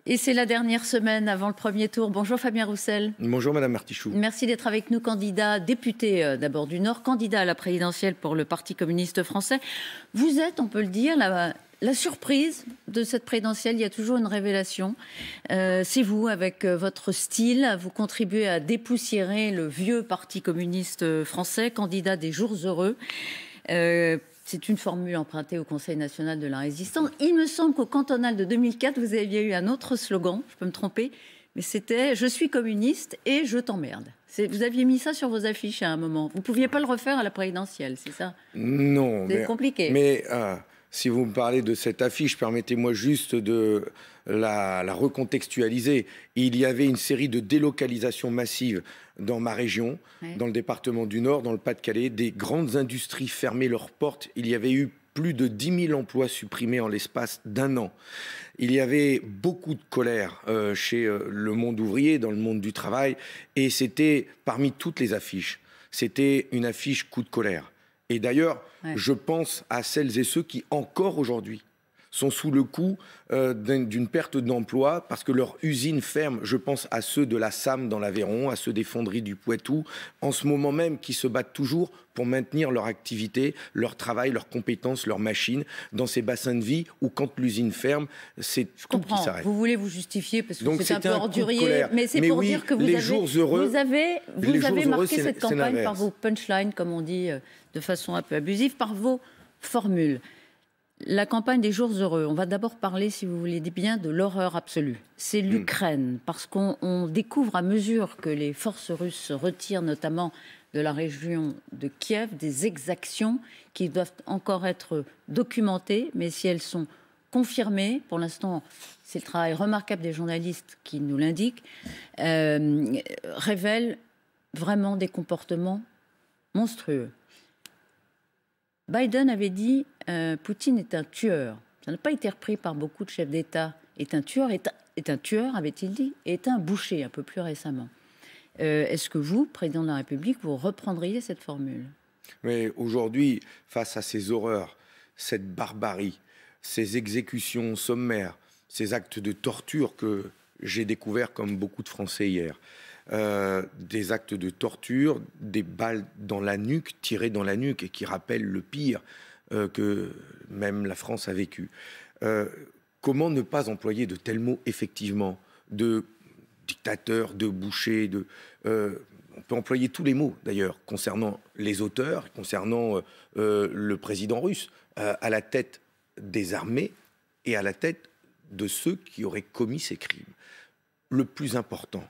Et c'est la dernière semaine avant le premier tour. Bonjour Fabien Roussel. Bonjour Madame Martichoux. Merci d'être avec nous, candidat, député d'abord du Nord, candidat à la présidentielle pour le Parti communiste français. Vous êtes, on peut le dire, la surprise de cette présidentielle. Il y a toujours une révélation. C'est vous, avec votre style, vous contribuez à dépoussiérer le vieux Parti communiste français, candidat des jours heureux. C'est une formule empruntée au Conseil national de la résistance. Il me semble qu'au cantonal de 2004, vous aviez eu un autre slogan, je peux me tromper, mais c'était « Je suis communiste et je t'emmerde ». Vous aviez mis ça sur vos affiches à un moment. Vous ne pouviez pas le refaire à la présidentielle, c'est ça? Non. C'est compliqué. Mais si vous me parlez de cette affiche, permettez-moi juste de la recontextualiser. Il y avait une série de délocalisations massives dans ma région, dans le département du Nord, dans le Pas-de-Calais. Des grandes industries fermaient leurs portes. Il y avait eu plus de 10 000 emplois supprimés en l'espace d'un an. Il y avait beaucoup de colère chez le monde ouvrier, dans le monde du travail. Et c'était, parmi toutes les affiches, c'était une affiche coup de colère. Et d'ailleurs, je pense à celles et ceux qui, encore aujourd'hui, sont sous le coup d'une perte d'emploi parce que leur usine ferme. Je pense à ceux de la SAM dans l'Aveyron, à ceux des fonderies du Poitou, en ce moment même, qui se battent toujours pour maintenir leur activité, leur travail, leurs compétences, leurs machines dans ces bassins de vie où, quand l'usine ferme, c'est tout qui s'arrête. Vous voulez vous justifier parce que donc c'est un peu ordurier, mais c'est pour dire que vous avez marqué cette campagne par vos punchlines, comme on dit de façon un peu abusive, par vos formules. La campagne des jours heureux, on va d'abord parler, si vous voulez bien, de l'horreur absolue. C'est l'Ukraine, parce qu'on découvre à mesure que les forces russes se retirent, notamment de la région de Kiev, des exactions qui doivent encore être documentées, mais si elles sont confirmées, pour l'instant, c'est le travail remarquable des journalistes qui nous l'indiquent, révèlent vraiment des comportements monstrueux. Biden avait dit Poutine est un tueur. Ça n'a pas été repris par beaucoup de chefs d'État. Est un tueur, avait-il dit, et est un boucher, un peu plus récemment. Est-ce que vous, président de la République, vous reprendriez cette formule? Mais aujourd'hui, face à ces horreurs, cette barbarie, ces exécutions sommaires, ces actes de torture que j'ai découverts comme beaucoup de Français hier, des actes de torture, des balles dans la nuque, tirées dans la nuque, et qui rappellent le pire que même la France a vécu. Comment ne pas employer de tels mots, effectivement, de dictateur, de boucher, on peut employer tous les mots, d'ailleurs, concernant les auteurs, concernant le président russe, à la tête des armées et à la tête de ceux qui auraient commis ces crimes. Le plus important,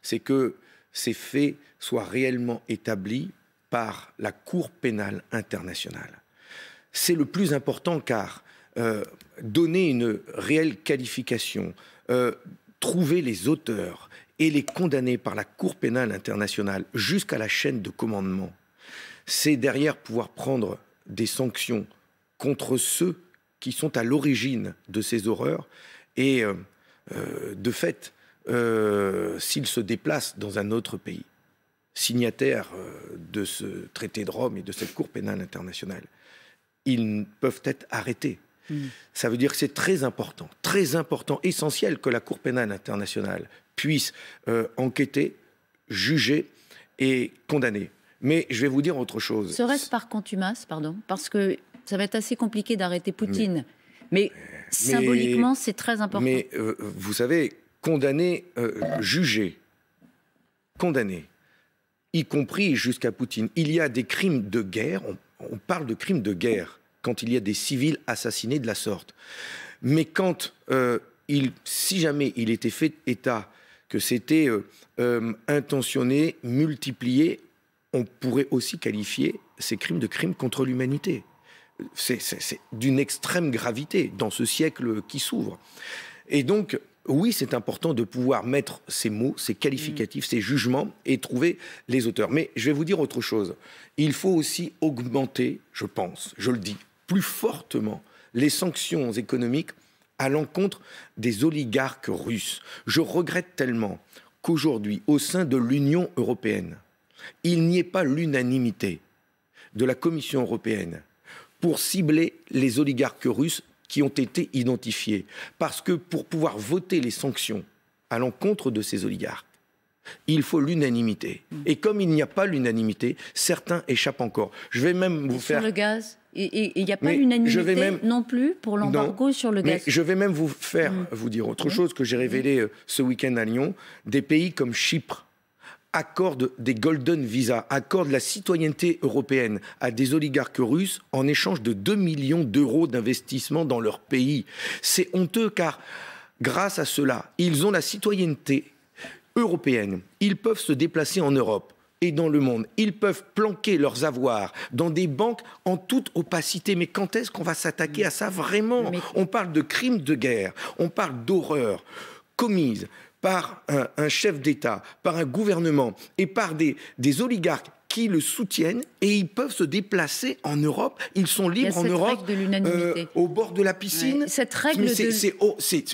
c'est que ces faits soient réellement établis par la Cour pénale internationale. C'est le plus important car donner une réelle qualification, trouver les auteurs et les condamner par la Cour pénale internationale jusqu'à la chaîne de commandement, c'est derrière pouvoir prendre des sanctions contre ceux qui sont à l'origine de ces horreurs et de fait, s'ils se déplacent dans un autre pays, signataire de ce traité de Rome et de cette Cour pénale internationale, ils peuvent être arrêtés. Ça veut dire que c'est très important, essentiel que la Cour pénale internationale puisse enquêter, juger et condamner. Mais je vais vous dire autre chose. Serait-ce par contumace, pardon? Parce que ça va être assez compliqué d'arrêter Poutine. Mais symboliquement, c'est très important. Mais vous savez, condamner, juger, condamner, y compris jusqu'à Poutine. Il y a des crimes de guerre, on parle de crimes de guerre quand il y a des civils assassinés de la sorte. Mais quand, si jamais il était fait état que c'était intentionné, multiplié, on pourrait aussi qualifier ces crimes de crimes contre l'humanité. C'est d'une extrême gravité dans ce siècle qui s'ouvre. Et donc, oui, c'est important de pouvoir mettre ces mots, ces qualificatifs, ces jugements et trouver les auteurs. Mais je vais vous dire autre chose. Il faut aussi augmenter, je pense, je le dis, plus fortement les sanctions économiques à l'encontre des oligarques russes. Je regrette tellement qu'aujourd'hui, au sein de l'Union européenne, il n'y ait pas l'unanimité de la Commission européenne pour cibler les oligarques russes qui ont été identifiés. Parce que pour pouvoir voter les sanctions à l'encontre de ces oligarques, il faut l'unanimité. Et comme il n'y a pas l'unanimité, certains échappent encore. Je vais même vous faire... Sur le gaz, il n'y a pas l'unanimité non plus pour l'embargo sur le gaz. Mais je vais même vous faire vous dire autre chose que j'ai révélé ce week-end à Lyon. Des pays comme Chypre accordent des golden visas, accordent la citoyenneté européenne à des oligarques russes en échange de 2 millions d'euros d'investissement dans leur pays. C'est honteux car grâce à cela, ils ont la citoyenneté européenne. Ils peuvent se déplacer en Europe et dans le monde. Ils peuvent planquer leurs avoirs dans des banques en toute opacité. Mais quand est-ce qu'on va s'attaquer à ça vraiment ? On parle de crimes de guerre, on parle d'horreurs commises par un chef d'État, par un gouvernement et par des oligarques qui le soutiennent et ils peuvent se déplacer en Europe. Ils sont libres en Europe, au bord de la piscine. Ouais, cette règle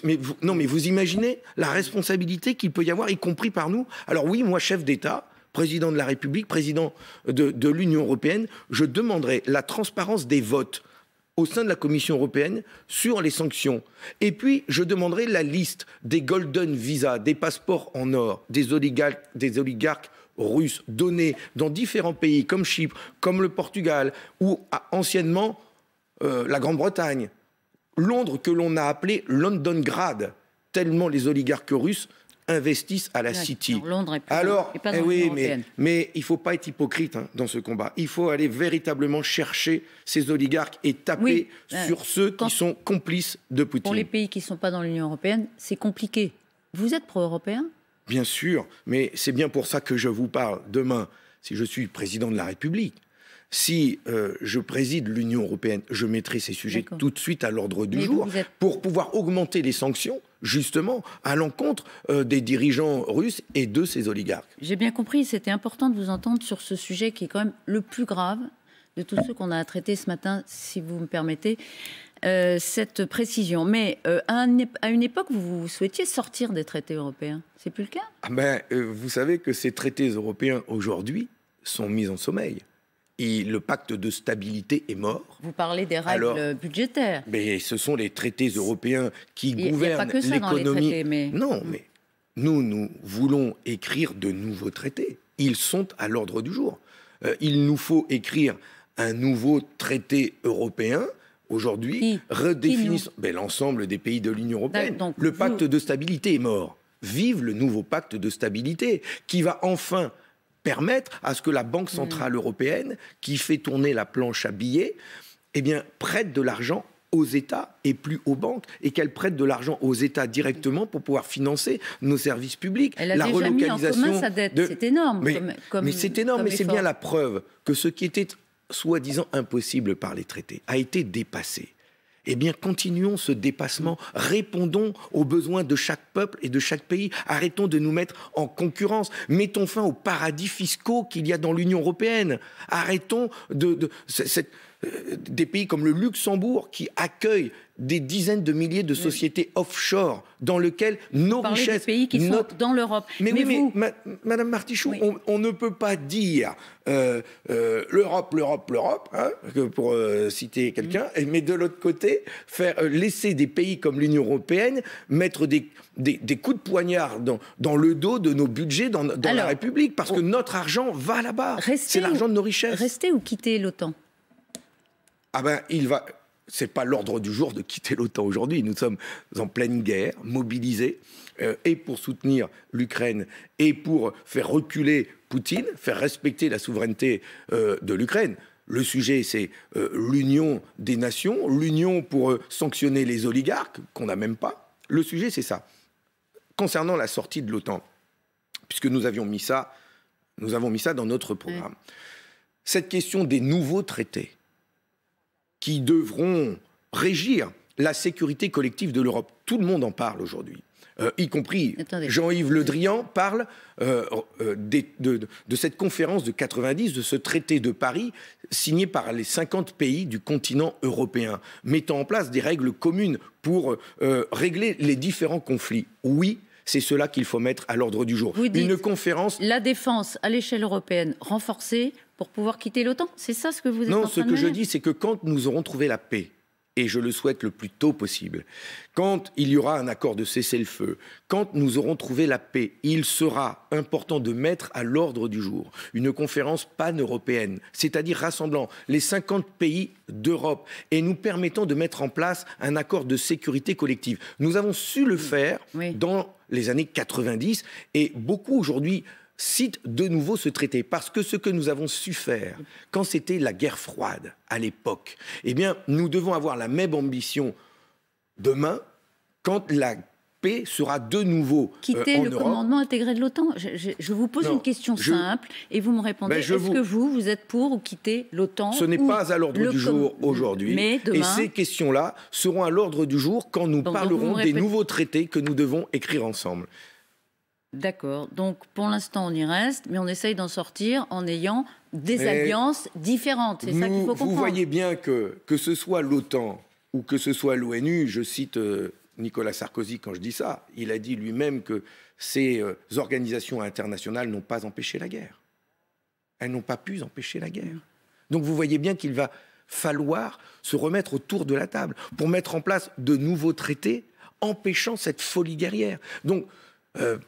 mais vous imaginez la responsabilité qu'il peut y avoir, y compris par nous. Alors oui, moi, chef d'État, président de la République, président de l'Union européenne, je demanderai la transparence des votes au sein de la Commission européenne sur les sanctions. Et puis, je demanderai la liste des golden visas, des passeports en or, des oligarques russes donnés dans différents pays comme Chypre, comme le Portugal, ou anciennement la Grande-Bretagne. Londres que l'on a appelé Londongrad, tellement les oligarques russes investissent à la City. Londres est pas dans l'Union européenne. Mais il ne faut pas être hypocrite dans ce combat. Il faut aller véritablement chercher ces oligarques et taper sur ceux qui sont complices de Poutine. Pour les pays qui ne sont pas dans l'Union européenne, c'est compliqué. Vous êtes pro-européen ? Bien sûr, mais c'est bien pour ça que je vous parle demain. Si je suis président de la République, si je préside l'Union européenne, je mettrai ces sujets tout de suite à l'ordre du jour pour pouvoir augmenter les sanctions, justement, à l'encontre des dirigeants russes et de ces oligarques. J'ai bien compris, c'était important de vous entendre sur ce sujet qui est quand même le plus grave de tous ceux qu'on a traités ce matin, si vous me permettez, cette précision. Mais à une époque, vous souhaitiez sortir des traités européens. C'est plus le cas ? Vous savez que ces traités européens, aujourd'hui, sont mis en sommeil. Et le pacte de stabilité est mort. Vous parlez des règles budgétaires. Mais ce sont les traités européens qui gouvernent l'économie. Non, mais nous voulons écrire de nouveaux traités. Ils sont à l'ordre du jour. Il nous faut écrire un nouveau traité européen. Aujourd'hui, redéfinissons l'ensemble des pays de l'Union européenne. Le pacte de stabilité est mort. Vive le nouveau pacte de stabilité qui va enfin permettre à ce que la Banque centrale européenne, qui fait tourner la planche à billets, prête de l'argent aux États et plus aux banques, et qu'elle prête de l'argent aux États directement pour pouvoir financer nos services publics. Elle a déjà mis en commun sa dette, c'est énorme. Mais c'est énorme, mais c'est bien la preuve que ce qui était soi-disant impossible par les traités a été dépassé. Continuons ce dépassement, répondons aux besoins de chaque peuple et de chaque pays. Arrêtons de nous mettre en concurrence. Mettons fin aux paradis fiscaux qu'il y a dans l'Union européenne. Arrêtons des pays comme le Luxembourg qui accueillent des dizaines de milliers de sociétés offshore dans lesquelles nos richesses... Des pays qui sont dans l'Europe. Mais Madame Martichoux, on ne peut pas dire l'Europe, pour citer quelqu'un, mais de l'autre côté, laisser des pays comme l'Union européenne mettre des coups de poignard dans le dos de nos budgets dans la République, parce que notre argent va là-bas. C'est l'argent de nos richesses. Rester ou quitter l'OTAN ? C'est pas l'ordre du jour de quitter l'OTAN aujourd'hui. Nous sommes en pleine guerre, mobilisés, et pour soutenir l'Ukraine, et pour faire reculer Poutine, faire respecter la souveraineté de l'Ukraine. Le sujet, c'est l'union des nations, l'union pour sanctionner les oligarques, qu'on n'a même pas. Le sujet, c'est ça. Concernant la sortie de l'OTAN, puisque nous avons mis ça dans notre programme. Cette question des nouveaux traités qui devront régir la sécurité collective de l'Europe. Tout le monde en parle aujourd'hui, y compris Jean-Yves Le Drian parle de cette conférence de 90, de ce traité de Paris, signé par les 50 pays du continent européen, mettant en place des règles communes pour régler les différents conflits. Oui, c'est cela qu'il faut mettre à l'ordre du jour. Vous dites une conférence... La défense à l'échelle européenne renforcée pour pouvoir quitter l'OTAN. C'est ça ce que vous êtes en train de dire ? Non, ce que je dis, c'est que quand nous aurons trouvé la paix et je le souhaite le plus tôt possible, quand il y aura un accord de cessez-le-feu, quand nous aurons trouvé la paix, il sera important de mettre à l'ordre du jour une conférence pan-européenne, c'est-à-dire rassemblant les 50 pays d'Europe et nous permettant de mettre en place un accord de sécurité collective. Nous avons su le faire dans les années 90 et beaucoup aujourd'hui cite de nouveau ce traité, parce que ce que nous avons su faire quand c'était la guerre froide à l'époque, eh bien, nous devons avoir la même ambition demain quand la paix sera de nouveau quitter en le Europe. Commandement intégré de l'OTAN. Je vous pose une question simple et vous me répondez. Est-ce que vous êtes pour ou quitter l'OTAN? Ce n'est pas à l'ordre du jour aujourd'hui. Mais demain... Et ces questions-là seront à l'ordre du jour quand nous parlerons des nouveaux traités que nous devons écrire ensemble. D'accord. Donc, pour l'instant, on y reste, mais on essaye d'en sortir en ayant des alliances différentes. C'est ça qu'il faut comprendre. Vous voyez bien que ce soit l'OTAN ou que ce soit l'ONU, je cite Nicolas Sarkozy quand je dis ça, il a dit lui-même que ces organisations internationales n'ont pas empêché la guerre. Elles n'ont pas pu empêcher la guerre. Donc, vous voyez bien qu'il va falloir se remettre autour de la table pour mettre en place de nouveaux traités empêchant cette folie guerrière. Donc,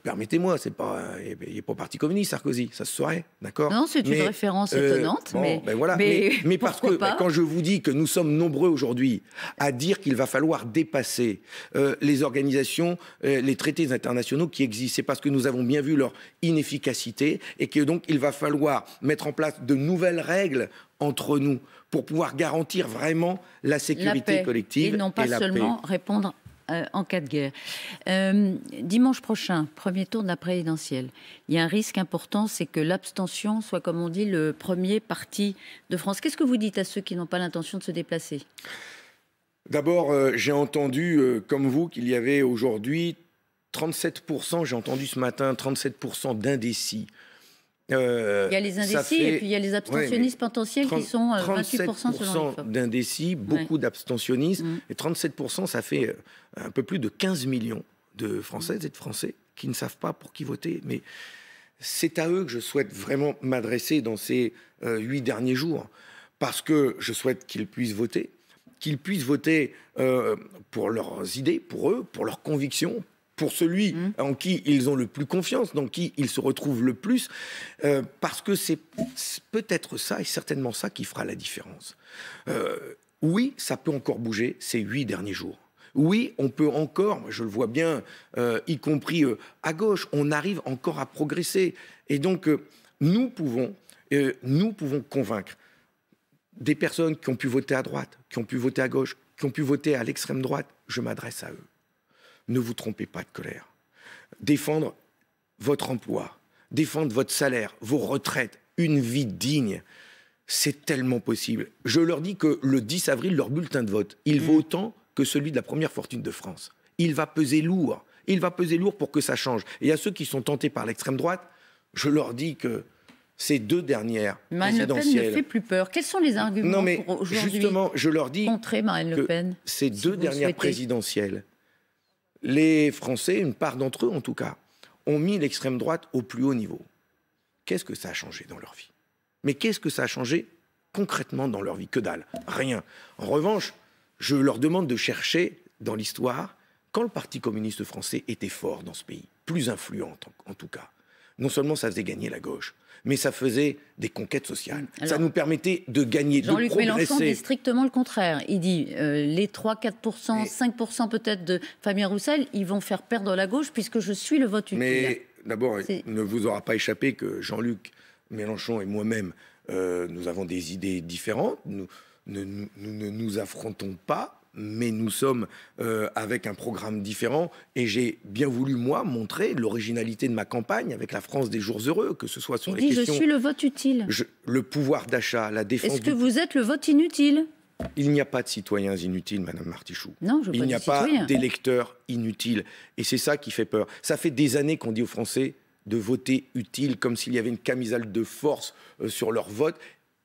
permettez-moi, il n'est pas parti communiste, Sarkozy, ça se saurait, d'accord? Non, c'est une référence étonnante, mais parce que quand je vous dis que nous sommes nombreux aujourd'hui à dire qu'il va falloir dépasser les organisations, les traités internationaux qui existent, c'est parce que nous avons bien vu leur inefficacité et que donc il va falloir mettre en place de nouvelles règles entre nous pour pouvoir garantir vraiment la sécurité collective et non pas seulement répondre en cas de guerre. Dimanche prochain, premier tour de la présidentielle, il y a un risque important, c'est que l'abstention soit, comme on dit, le premier parti de France. Qu'est-ce que vous dites à ceux qui n'ont pas l'intention de se déplacer? D'abord, j'ai entendu, comme vous, qu'il y avait aujourd'hui 37%, j'ai entendu ce matin, 37% d'indécis. Il y a les indécis et puis il y a les abstentionnistes potentiels qui sont 28% selon l'IFOP. D'indécis, beaucoup d'abstentionnistes, et 37%, ça fait un peu plus de 15 millions de Françaises et de Français qui ne savent pas pour qui voter. Mais c'est à eux que je souhaite vraiment m'adresser dans ces 8 derniers jours, parce que je souhaite qu'ils puissent voter pour leurs idées, pour eux, pour leurs convictions, pour celui en qui ils ont le plus confiance, dans qui ils se retrouvent le plus, parce que c'est peut-être ça et certainement ça qui fera la différence. Oui, ça peut encore bouger ces 8 derniers jours. Oui, on peut encore, je le vois bien, y compris à gauche, on arrive encore à progresser. Et donc, nous pouvons convaincre des personnes qui ont pu voter à droite, qui ont pu voter à gauche, qui ont pu voter à l'extrême droite. Je m'adresse à eux. Ne vous trompez pas de colère. Défendre votre emploi, défendre votre salaire, vos retraites, une vie digne, c'est tellement possible. Je leur dis que le 10 avril, leur bulletin de vote, il vaut autant que celui de la première fortune de France. Il va peser lourd. Il va peser lourd pour que ça change. Et à ceux qui sont tentés par l'extrême droite, je leur dis que ces 2 dernières Marine présidentielles... Le Pen ne fait plus peur. Quels sont les arguments pour aujourd'hui justement, je leur dis contrer Marine Le Pen, ces 2 dernières présidentielles, les Français, une part d'entre eux en tout cas, ont mis l'extrême droite au plus haut niveau. Qu'est-ce que ça a changé dans leur vie? Mais qu'est-ce que ça a changé concrètement dans leur vie? Que dalle, rien. En revanche, je leur demande de chercher dans l'histoire quand le Parti communiste français était fort dans ce pays, plus influent en tout cas. Non seulement ça faisait gagner la gauche, mais ça faisait des conquêtes sociales. Alors, ça nous permettait de gagner, de progresser. Jean-Luc Mélenchon dit strictement le contraire. Il dit les 3-4%, 5% peut-être de Fabien Roussel, ils vont faire perdre la gauche puisque je suis le vote utile. Mais d'abord, il ne vous aura pas échappé que Jean-Luc Mélenchon et moi-même, nous avons des idées différentes. Nous ne nous affrontons pas, mais nous sommes avec un programme différent. Et j'ai bien voulu, moi, montrer l'originalité de ma campagne avec la France des jours heureux, que ce soit sur les questions... Je suis le vote utile. Le pouvoir d'achat, la défense... Est-ce que vous êtes le vote inutile? Il n'y a pas de citoyens inutiles, Madame Martichoux. Non, je veux pas. Il n'y a pas d'électeurs inutiles. Et c'est ça qui fait peur. Ça fait des années qu'on dit aux Français de voter utile, comme s'il y avait une camisole de force sur leur vote.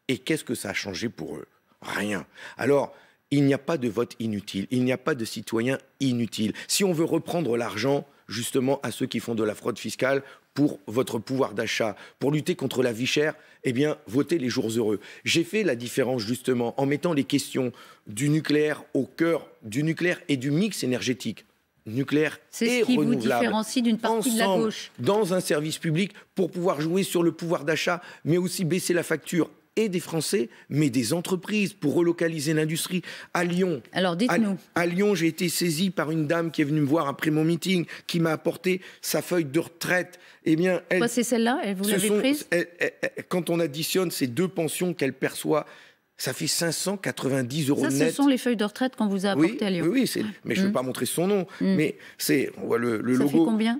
Et qu'est-ce que ça a changé pour eux? Rien. Alors... il n'y a pas de vote inutile, il n'y a pas de citoyens inutiles. Si on veut reprendre l'argent, justement, à ceux qui font de la fraude fiscale pour votre pouvoir d'achat, pour lutter contre la vie chère, eh bien, votez les jours heureux. J'ai fait la différence, justement, en mettant les questions du nucléaire au cœur du nucléaire et du mix énergétique. Nucléaire et renouvelable. C'est ce qui vous différencie d'une partie de la gauche. Dans un service public, pour pouvoir jouer sur le pouvoir d'achat, mais aussi baisser la facture et des Français, mais des entreprises, pour relocaliser l'industrie. À Lyon, alors dites-nous. À Lyon, j'ai été saisi par une dame qui est venue me voir après mon meeting, qui m'a apporté sa feuille de retraite. Eh bien, c'est celle-là, vous l'avez prise? Quand on additionne ces deux pensions qu'elle perçoit, ça fait 590 € net. Ça, ce sont les feuilles de retraite qu'on vous a apportées à Lyon. Oui, mais je ne vais pas montrer son nom. Mais on voit le logo. Ça fait combien?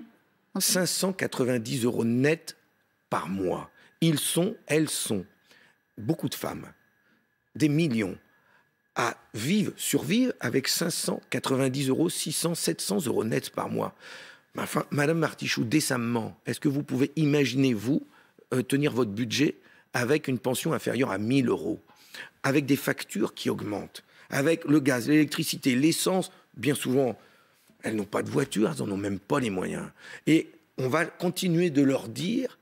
590 € net par mois. Elles sont, beaucoup de femmes, des millions, à survivre avec 590 €, 600, 700 € net par mois. Enfin, Madame Martichoux, décemment, est-ce que vous pouvez imaginer, vous, tenir votre budget avec une pension inférieure à 1 000 €, avec des factures qui augmentent, avec le gaz, l'électricité, l'essence? Bien souvent, elles n'ont pas de voiture, elles n'en ont même pas les moyens. Et on va continuer de leur dire,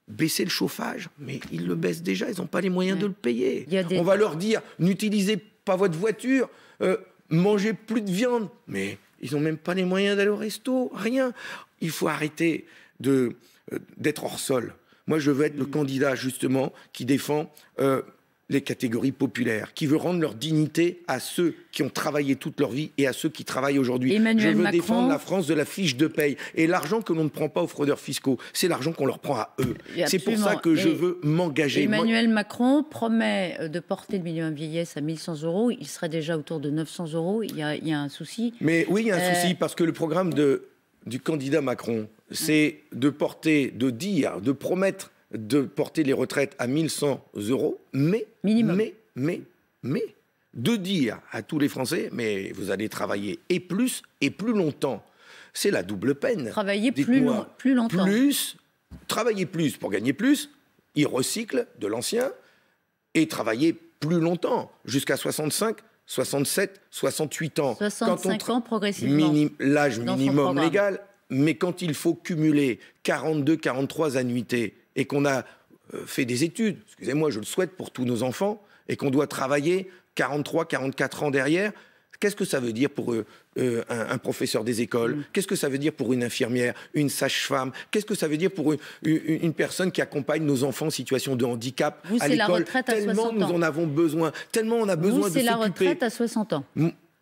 baisser le chauffage, mais ils le baissent déjà, ils n'ont pas les moyens de le payer. On va leur dire, n'utilisez pas votre voiture, mangez plus de viande, mais ils n'ont même pas les moyens d'aller au resto, rien. Il faut arrêter d'être hors sol. Moi, je veux être le candidat, justement, qui défend les catégories populaires, qui veut rendre leur dignité à ceux qui ont travaillé toute leur vie et à ceux qui travaillent aujourd'hui. Je veux défendre la France de la fiche de paye. Et l'argent que l'on ne prend pas aux fraudeurs fiscaux, c'est l'argent qu'on leur prend à eux. C'est pour ça que je veux m'engager. Emmanuel Macron promet de porter le minimum vieillesse à 1 100 €. Il serait déjà autour de 900 €. Il y a un souci. Mais oui, il y a un souci, parce que le programme du candidat Macron, c'est de promettre de porter les retraites à 1 100 €, mais de dire à tous les Français, mais vous allez travailler et plus longtemps. C'est la double peine. Travailler plus longtemps. Travailler plus pour gagner plus, ils recyclent de l'ancien, et travailler plus longtemps, jusqu'à 65, 67, 68 ans. 65 ans progressivement. L'âge minimum légal, mais quand il faut cumuler 42, 43 annuités, et qu'on a fait des études, excusez-moi, je le souhaite pour tous nos enfants, et qu'on doit travailler 43, 44 ans derrière, qu'est-ce que ça veut dire pour un professeur des écoles? Qu'est-ce que ça veut dire pour une infirmière, une sage-femme? Qu'est-ce que ça veut dire pour une personne qui accompagne nos enfants en situation de handicap à l'école? Tellement nous en avons besoin, tellement on a besoin de s'occuper. C'est la retraite à 60 ans.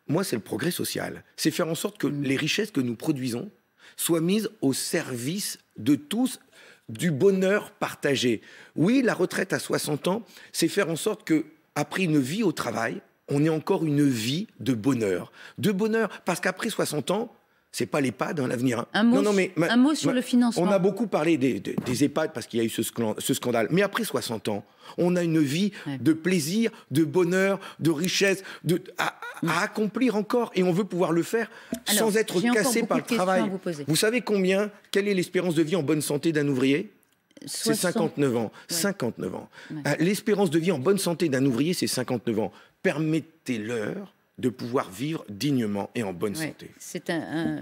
Moi, c'est le progrès social. C'est faire en sorte que les richesses que nous produisons soient mises au service de tous, du bonheur partagé. Oui, la retraite à 60 ans, c'est faire en sorte que, après une vie au travail, on ait encore une vie de bonheur. De bonheur, parce qu'après 60 ans, c'est pas l'EHPAD, l'avenir. Un mot sur le financement. On a beaucoup parlé des EHPAD parce qu'il y a eu ce scandale. Mais après 60 ans, on a une vie de plaisir, de bonheur, de richesse, à accomplir encore. Et on veut pouvoir le faire sans être cassé par le travail. Vous savez quelle est l'espérance de vie en bonne santé d'un ouvrier? C'est 59 ans. 59 ans. L'espérance de vie en bonne santé d'un ouvrier, c'est 59 ans. Permettez-leur de pouvoir vivre dignement et en bonne santé. C'est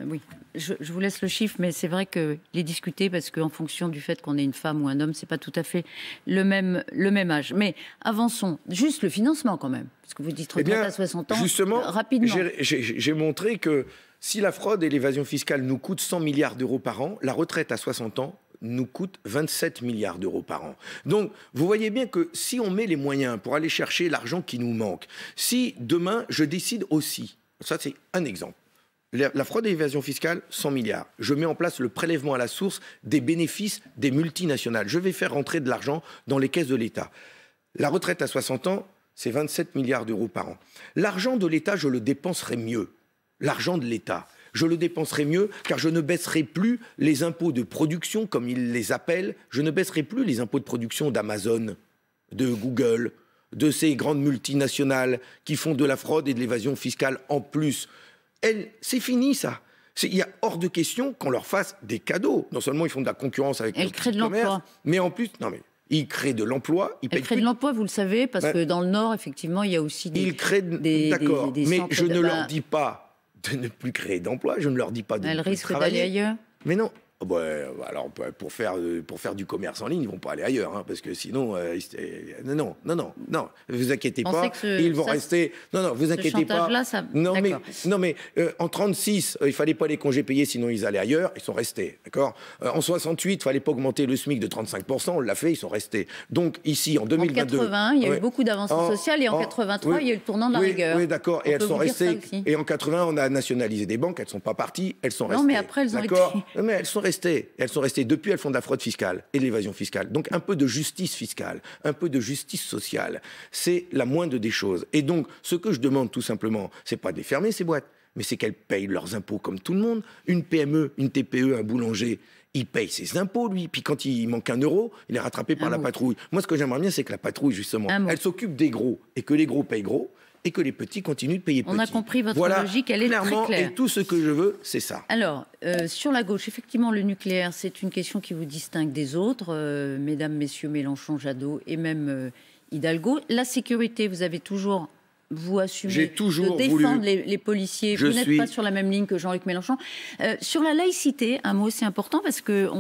oui, je vous laisse le chiffre, mais c'est vrai qu'il est discuté parce qu'en fonction du fait qu'on est une femme ou un homme, c'est pas tout à fait le même âge. Mais avançons, juste le financement quand même, parce que vous dites retraite à 60 ans, justement, rapidement. J'ai montré que si la fraude et l'évasion fiscale nous coûtent 100 milliards d'euros par an, la retraite à 60 ans nous coûte 27 milliards d'euros par an. Donc, vous voyez bien que si on met les moyens pour aller chercher l'argent qui nous manque, si demain, je décide aussi, ça c'est un exemple, la fraude et l'évasion fiscale, 100 milliards. Je mets en place le prélèvement à la source des bénéfices des multinationales. Je vais faire rentrer de l'argent dans les caisses de l'État. La retraite à 60 ans, c'est 27 milliards d'euros par an. L'argent de l'État, je le dépenserai mieux. L'argent de l'État. Je le dépenserai mieux car je ne baisserai plus les impôts de production, comme ils les appellent. Je ne baisserai plus les impôts de production d'Amazon, de Google, de ces grandes multinationales qui font de la fraude et de l'évasion fiscale en plus. C'est fini ça. Il y a hors de question qu'on leur fasse des cadeaux. Non seulement ils font de la concurrence avec le petit commerce, mais en plus, ils créent de l'emploi. Ils créent de l'emploi, vous le savez, parce que dans le Nord, effectivement, il y a aussi des... Ils créent... D'accord, mais je ne leur dis pas de ne plus créer d'emplois, je ne leur dis pas de ne plus travailler. Elle risque d'aller ailleurs. Mais non, Ouais, alors pour faire du commerce en ligne, ils vont pas aller ailleurs, hein, parce que sinon, non, vous inquiétez pas, ils vont rester. Non, vous inquiétez pas. Non mais en 36, il fallait pas les congés payés, sinon ils allaient ailleurs, ils sont restés, d'accord. En 68, il fallait pas augmenter le SMIC de 35%, on l'a fait, ils sont restés. Donc ici, en 2022, en 80, il y a eu beaucoup d'avancées sociales, et en 83, il y a eu le tournant de la rigueur. Oui, d'accord, et elles sont restées. Et en 80, on a nationalisé des banques, elles sont pas parties, elles sont restées. Non, mais après, elles ont été. Mais elles sont restées. Depuis, elles font de la fraude fiscale et de l'évasion fiscale. Donc, un peu de justice fiscale, un peu de justice sociale, c'est la moindre des choses. Et donc, ce que je demande tout simplement, c'est pas de les fermer, ces boîtes, mais c'est qu'elles payent leurs impôts comme tout le monde. Une PME, une TPE, un boulanger, il paye ses impôts, lui. Puis quand il manque 1 euro, il est rattrapé par la patrouille. Moi, ce que j'aimerais bien, c'est que la patrouille, justement, elle s'occupe des gros et que les gros payent gros. Et que les petits continuent de payer petits. On a compris votre logique, elle est très claire. Et tout ce que je veux, c'est ça. Alors, sur la gauche, effectivement, le nucléaire, c'est une question qui vous distingue des autres, mesdames, messieurs Mélenchon, Jadot et même Hidalgo. La sécurité, vous avez toujours... Vous assumez de défendre les policiers. Vous n'êtes pas sur la même ligne que Jean-Luc Mélenchon. Sur la laïcité, un mot aussi important, parce que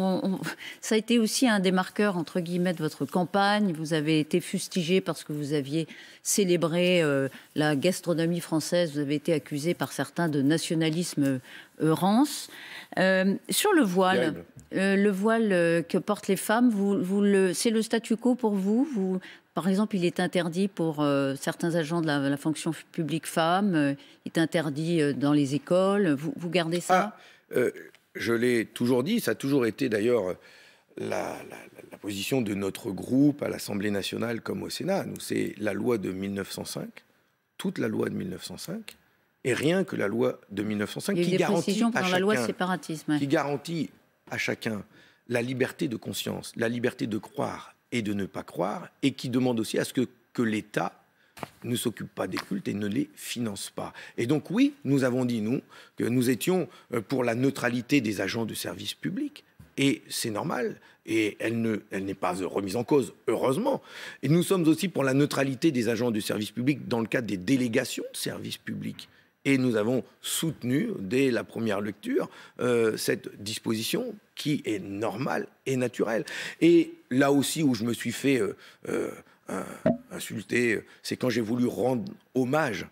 ça a été aussi un des marqueurs, entre guillemets, de votre campagne. Vous avez été fustigé parce que vous aviez célébré la gastronomie française. Vous avez été accusé par certains de nationalisme rance. Sur le voile que portent les femmes, c'est le statu quo pour vous. Par exemple, il est interdit pour certains agents de la fonction publique femme, il est interdit dans les écoles. Vous gardez ça ? Je l'ai toujours dit, ça a toujours été d'ailleurs la position de notre groupe à l'Assemblée nationale comme au Sénat. Nous, c'est la loi de 1905, toute la loi de 1905, et rien que la loi de 1905 qui garantit à chacun, la loi séparatisme, qui garantit à chacun la liberté de conscience, la liberté de croire et de ne pas croire, et qui demande aussi à ce que l'État ne s'occupe pas des cultes et ne les finance pas. Et donc oui, nous avons dit, nous, que nous étions pour la neutralité des agents de service public, et c'est normal, et elle n'est pas remise en cause, heureusement. Et nous sommes aussi pour la neutralité des agents de service public dans le cadre des délégations de service public. Et nous avons soutenu, dès la première lecture, cette disposition qui est normale et naturelle. Et là aussi où je me suis fait insulter, c'est quand j'ai voulu rendre hommage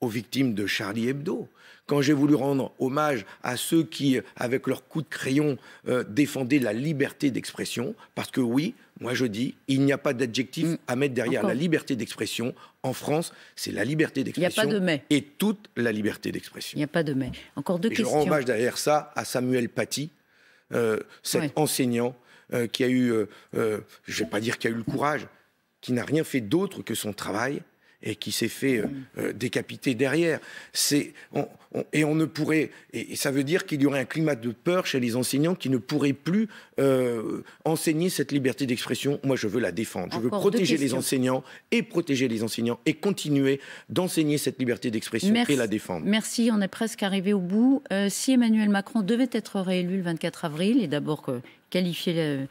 aux victimes de Charlie Hebdo, quand j'ai voulu rendre hommage à ceux qui, avec leurs coups de crayon, défendaient la liberté d'expression, parce que oui, moi je dis, il n'y a pas d'adjectif à mettre derrière la liberté d'expression. En France, c'est la liberté d'expression. Il n'y a pas de mais. Et toute la liberté d'expression. Il n'y a pas de mais. Encore deux questions. Je rends hommage derrière ça à Samuel Paty, cet enseignant qui a eu, je ne vais pas dire qu'il a eu le courage, qui n'a rien fait d'autre que son travail, et qui s'est fait décapiter derrière. Et on ne pourrait... Et ça veut dire qu'il y aurait un climat de peur chez les enseignants qui ne pourraient plus enseigner cette liberté d'expression. Moi, je veux la défendre. Je veux protéger les enseignants et continuer d'enseigner cette liberté d'expression et la défendre. Merci, on est presque arrivé au bout. Si Emmanuel Macron devait être réélu le 24 avril, et d'abord qualifié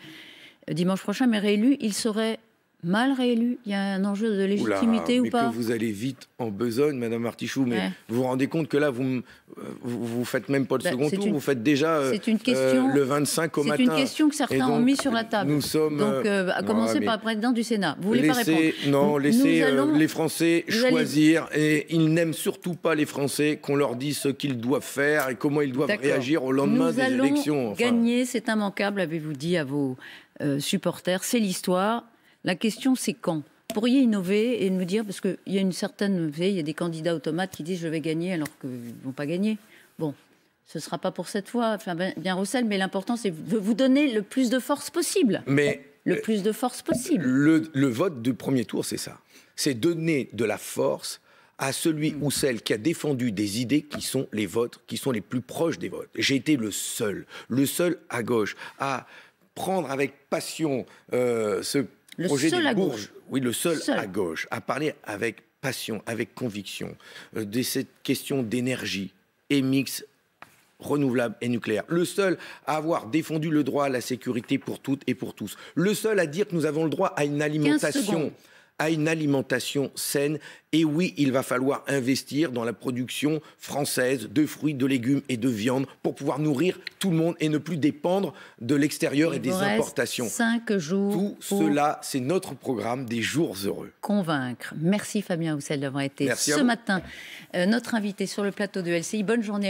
dimanche prochain, mais réélu, il serait... mal réélu, il y a un enjeu de légitimité ou pas? Que vous allez vite en besogne, Madame Artichoux, mais vous vous rendez compte que là, vous faites même pas le second tour, vous faites déjà le 25 au matin. C'est une question que certains ont mis sur la table. Nous sommes... Donc, à commencer par le président du Sénat. Vous voulez pas répondre? Non, laissez les Français choisir. Et ils n'aiment surtout pas les Français qu'on leur dise ce qu'ils doivent faire et comment ils doivent réagir au lendemain des élections. Nous allons gagner, c'est immanquable, avez-vous dit à vos supporters. C'est l'histoire. La question, c'est quand? Vous pourriez innover et me dire, parce qu'il y a une certaine... Vous savez, il y a des candidats automates qui disent « je vais gagner » alors qu'ils ne vont pas gagner. Bon, ce ne sera pas pour cette fois, enfin, bien Roussel, mais l'important, c'est de vous donner le plus de force possible. Le plus de force possible. Le vote du premier tour, c'est ça. C'est donner de la force à celui ou celle qui a défendu des idées qui sont les vôtres, qui sont les plus proches des vôtres. J'ai été le seul à gauche, à prendre avec passion ce projet des Bourges. Oui, le seul à gauche, à parler avec passion, avec conviction de cette question d'énergie et mix renouvelable et nucléaire. Le seul à avoir défendu le droit à la sécurité pour toutes et pour tous. Le seul à dire que nous avons le droit à une alimentation à une alimentation saine. Et oui, il va falloir investir dans la production française de fruits, de légumes et de viande pour pouvoir nourrir tout le monde et ne plus dépendre de l'extérieur et des importations. 5 jours. Tout cela, c'est notre programme des jours heureux. Convaincre. Merci Fabien Roussel d'avoir été ce matin notre invité sur le plateau de LCI. Bonne journée.